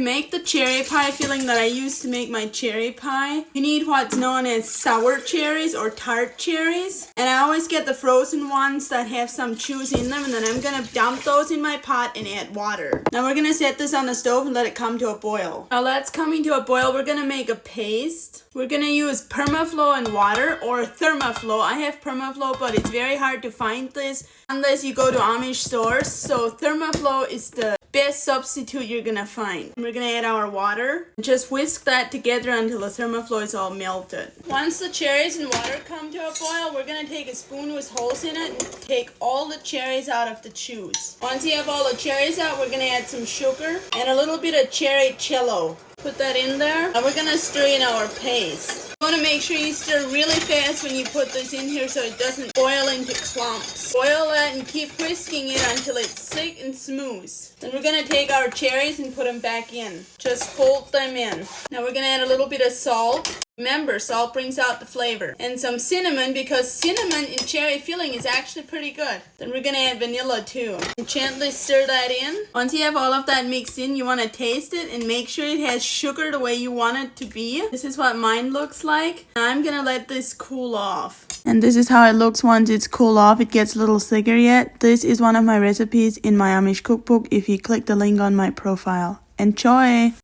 To make the cherry pie filling that I use to make my cherry pie, you need what's known as sour cherries or tart cherries. And I always get the frozen ones that have some juice in them, and then I'm gonna dump those in my pot and add water. Now we're gonna set this on the stove and let it come to a boil. Now that's coming to a boil, we're gonna make a paste. We're gonna use Permaflow and water or Thermaflow. I have Permaflow, but it's very hard to find this unless you go to Amish stores. So Thermaflow is the best substitute you're gonna find. We're gonna add our water. Just whisk that together until the Thermaflow is all melted. Once the cherries and water come to a boil, we're gonna take a spoon with holes in it and take all the cherries out of the juice. Once you have all the cherries out, we're gonna add some sugar and a little bit of cherry cello. Put that in there, and we're gonna stir in our paste. You wanna make sure you stir really fast when you put this in here so it doesn't boil into clumps. Boil that and keep whisking it until it's thick and smooth. Then we're gonna take our cherries and put them back in. Just fold them in. Now we're gonna add a little bit of salt. Remember, salt brings out the flavor. And some cinnamon, because cinnamon in cherry filling is actually pretty good. Then we're gonna add vanilla too. And gently stir that in. Once you have all of that mixed in, you wanna taste it and make sure it has sugar the way you want it to be. This is what mine looks like. I'm gonna let this cool off. And this is how it looks once it's cooled off. It gets a little thicker yet. This is one of my recipes in my Amish cookbook if you click the link on my profile. Enjoy!